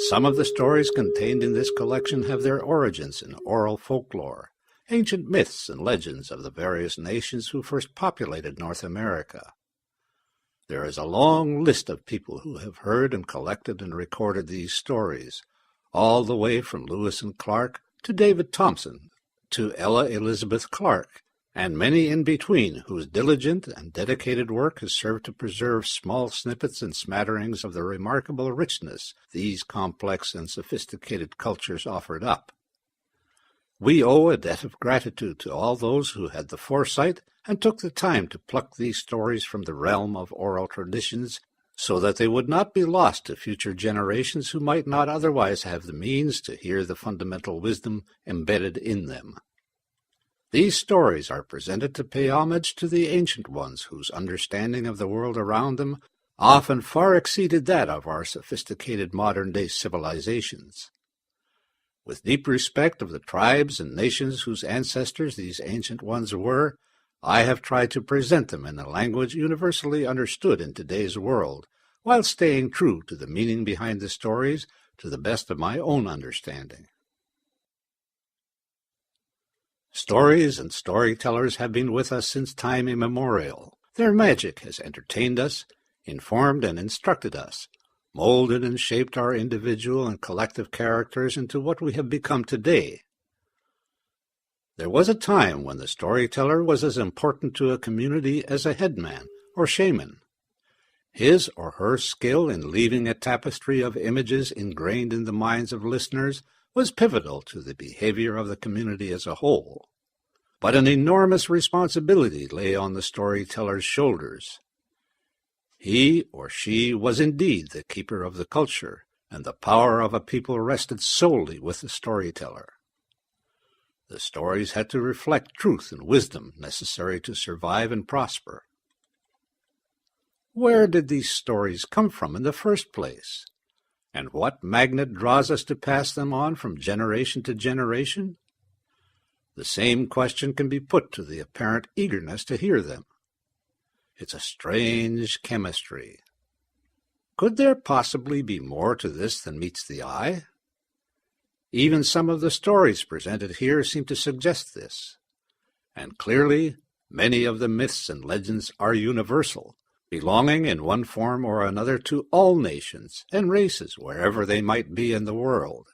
Some of the stories contained in this collection have their origins in oral folklore, ancient myths and legends of the various nations who first populated North America. There is a long list of people who have heard and collected and recorded these stories, all the way from Lewis and Clark to David Thompson to Ella Elizabeth Clark, and many in between whose diligent and dedicated work has served to preserve small snippets and smatterings of the remarkable richness these complex and sophisticated cultures offered up. We owe a debt of gratitude to all those who had the foresight and took the time to pluck these stories from the realm of oral traditions so that they would not be lost to future generations who might not otherwise have the means to hear the fundamental wisdom embedded in them. These stories are presented to pay homage to the ancient ones whose understanding of the world around them often far exceeded that of our sophisticated modern-day civilizations. With deep respect of the tribes and nations whose ancestors these ancient ones were, I have tried to present them in a language universally understood in today's world, while staying true to the meaning behind the stories to the best of my own understanding. Stories and storytellers have been with us since time immemorial. Their magic has entertained us, informed and instructed us, molded and shaped our individual and collective characters into what we have become today. There was a time when the storyteller was as important to a community as a headman or shaman. His or her skill in leaving a tapestry of images ingrained in the minds of listeners was pivotal to the behavior of the community as a whole. But an enormous responsibility lay on the storyteller's shoulders. He or she was indeed the keeper of the culture, and the power of a people rested solely with the storyteller. The stories had to reflect truth and wisdom necessary to survive and prosper. Where did these stories come from in the first place? And what magnet draws us to pass them on from generation to generation? The same question can be put to the apparent eagerness to hear them. It's a strange chemistry. Could there possibly be more to this than meets the eye? Even some of the stories presented here seem to suggest this. And clearly, many of the myths and legends are universal, belonging in one form or another to all nations and races wherever they might be in the world.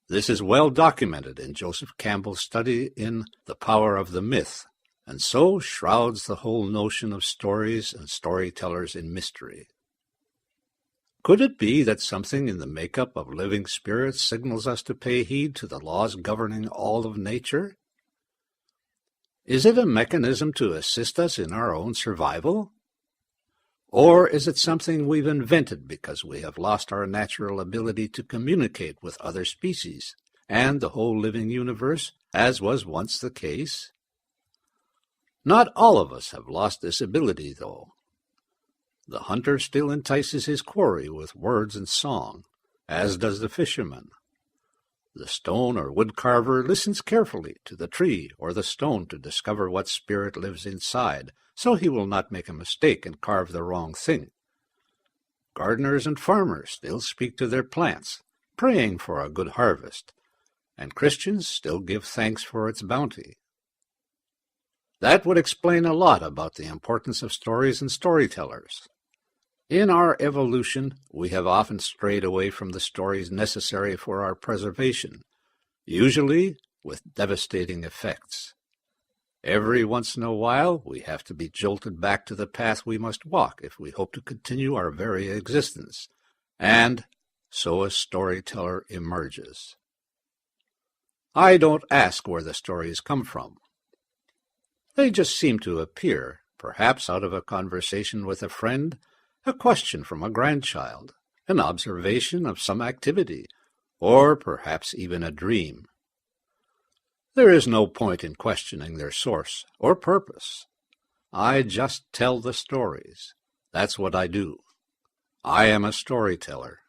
This is well documented in Joseph Campbell's study in The Power of the Myth, and so shrouds the whole notion of stories and storytellers in mystery. Could it be that something in the makeup of living spirits signals us to pay heed to the laws governing all of nature? Is it a mechanism to assist us in our own survival? Or is it something we've invented because we have lost our natural ability to communicate with other species and the whole living universe, as was once the case? Not all of us have lost this ability, though. The hunter still entices his quarry with words and song, as does the fisherman. The stone or woodcarver listens carefully to the tree or the stone to discover what spirit lives inside, so he will not make a mistake and carve the wrong thing. Gardeners and farmers still speak to their plants, praying for a good harvest, and Christians still give thanks for its bounty. That would explain a lot about the importance of stories and storytellers. In our evolution, we have often strayed away from the stories necessary for our preservation, usually with devastating effects. Every once in a while, we have to be jolted back to the path we must walk if we hope to continue our very existence, and so a storyteller emerges. I don't ask where the stories come from. They just seem to appear, perhaps out of a conversation with a friend, a question from a grandchild, an observation of some activity, or perhaps even a dream. There is no point in questioning their source or purpose. I just tell the stories. That's what I do. I am a storyteller.